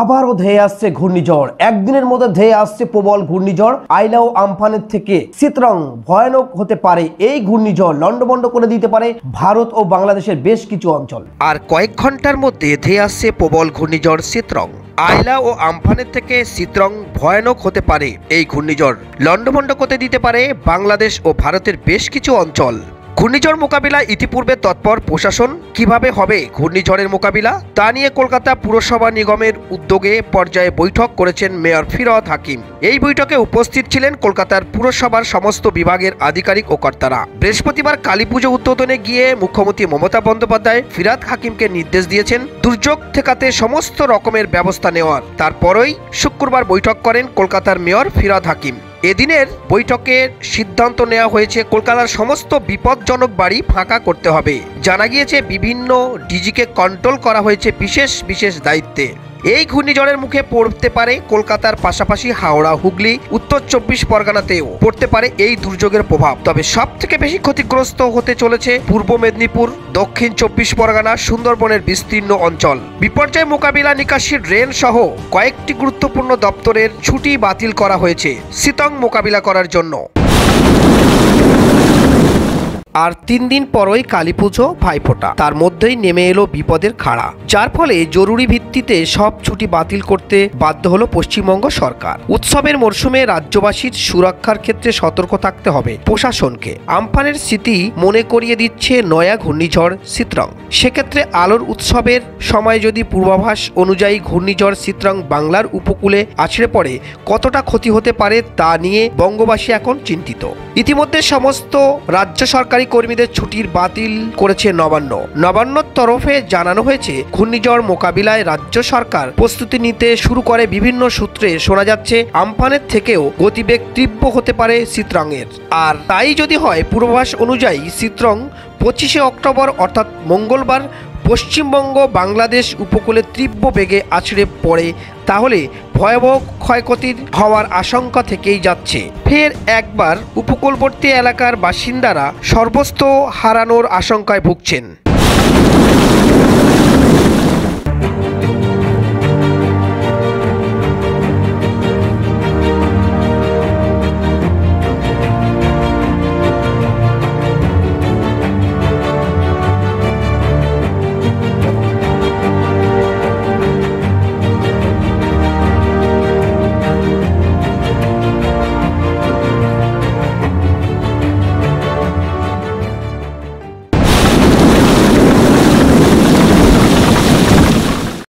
আবারও ধেয়ে আসছে ঘূর্ণিঝড়। একদিনের মধ্যে ধেয়ে আসছে প্রবল ঘূর্ণিঝড় আইলা ও আমফানের থেকে চিত্রং। ভয়ানক হতে পারে এই ঘূর্ণিঝড়, লন্ডভন্ড করে দিতে পারে ভারত ও বাংলাদেশের বেশ কিছু অঞ্চল। আর কয়েক ঘন্টার মধ্যে ধেয়ে আসছে প্রবল ঘূর্ণিঝড় চিত্রং। আইলা ও আমফানের থেকে চিত্রং ভয়ানক হতে পারে এই ঘূর্ণিঝড়, লন্ডভন্ড করতে দিতে পারে বাংলাদেশ ও ভারতের বেশ কিছু অঞ্চল। ঘূর্ণিঝড় মোকাবিলা ইতিপূর্বে তৎপর প্রশাসন। কিভাবে হবে ঘূর্ণিঝড়ের মোকাবিলা তা নিয়ে কলকাতা পুরসভা নিগমের উদ্যোগে পর্যায়ে বৈঠক করেছেন মেয়র ফিরহাদ হাকিম। এই বৈঠকে উপস্থিত ছিলেন কলকাতার পুরসভার সমস্ত বিভাগের আধিকারিক ও কর্তারা। বৃহস্পতিবার কালীপুজো উদ্বোধনে গিয়ে মুখ্যমন্ত্রী মমতা বন্দ্যোপাধ্যায় ফিরহাদ হাকিমকে নির্দেশ দিয়েছেন দুর্যোগ ঠেকাতে সমস্ত রকমের ব্যবস্থা নেওয়ার। তারপরই শুক্রবার বৈঠক করেন কলকাতার মেয়র ফিরহাদ হাকিম। এদিনের বৈঠকের সিদ্ধান্ত নেওয়া হয়েছে কলকাতার সমস্ত বিপজ্জনক বাড়ি ফাঁকা করতে হবে। জানা গিয়েছে বিভিন্ন ডিজিকে কন্ট্রোল করা হয়েছে বিশেষ বিশেষ দায়িত্বে। এই ঘূর্ণিঝড়ের মুখে পড়তে পারে কলকাতার পাশাপাশি হাওড়া, হুগলি, উত্তর 24 পরগনাতেও পড়তে পারে এই দুর্যোগের প্রভাব। তবে সব থেকে বেশি ক্ষতিগ্রস্ত হতে চলেছে পূর্ব মেদিনীপুর, দক্ষিণ 24 পরগনা, সুন্দরবনের বিস্তীর্ণ অঞ্চল। বিপর্যয় মোকাবিলা, নিকাশি, ড্রেন সহ কয়েকটি গুরুত্বপূর্ণ দপ্তরের ছুটি বাতিল করা হয়েছে চিত্রং মোকাবিলা করার জন্য। আর 3 দিন পরই কালীপুজো, ভাইফোঁটা, তার মধ্যেই নেমে এলো বিপদের খাড়া, যার ফলে জরুরি ভিত্তিতে সব ছুটি বাতিল করতে বাধ্য হলো পশ্চিমবঙ্গ সরকার। উৎসবের মরশুমে রাজ্যবাসীর সুরক্ষার ক্ষেত্রে সতর্ক থাকতে হবে প্রশাসনকে। আমফানের স্মৃতি মনে করিয়ে দিচ্ছে নয়া ঘূর্ণিঝড় চিত্রং। সেক্ষেত্রে আলোর উৎসবের সময় যদি পূর্বাভাস অনুযায়ী ঘূর্ণিঝড় চিত্রং বাংলার উপকূলে আছড়ে পড়ে কতটা ক্ষতি হতে পারে তা নিয়ে বঙ্গবাসী এখন চিন্তিত। ইতিমধ্যে সমস্ত রাজ্য সরকারি কর্মীদের ছুটির বাতিল করেছে নবান্নর তরফে জানানো হয়েছে ঘূর্ণিঝড় মোকাবিলায় রাজ্য সরকার প্রস্তুতি নিতে শুরু করে। বিভিন্ন সূত্রে শোনা যাচ্ছে আমফানের থেকেও গতিবেগ তীব্র হতে পারে চিত্রংয়ের। আর তাই যদি হয় পূর্বাভাস অনুযায়ী চিত্রং 25শে অক্টোবর অর্থাৎ মঙ্গলবার পশ্চিমবঙ্গ বাংলাদেশ উপকূলে তীব্র বেগে আছড়ে পড়ে, তাহলে ভয়াবহ ক্ষয়ক্ষতির হওয়ার আশঙ্কা থেকেই যাচ্ছে। ফের একবার উপকূলবর্তী এলাকার বাসিন্দারা সর্বস্ব হারানোর আশঙ্কায় ভুগছেন।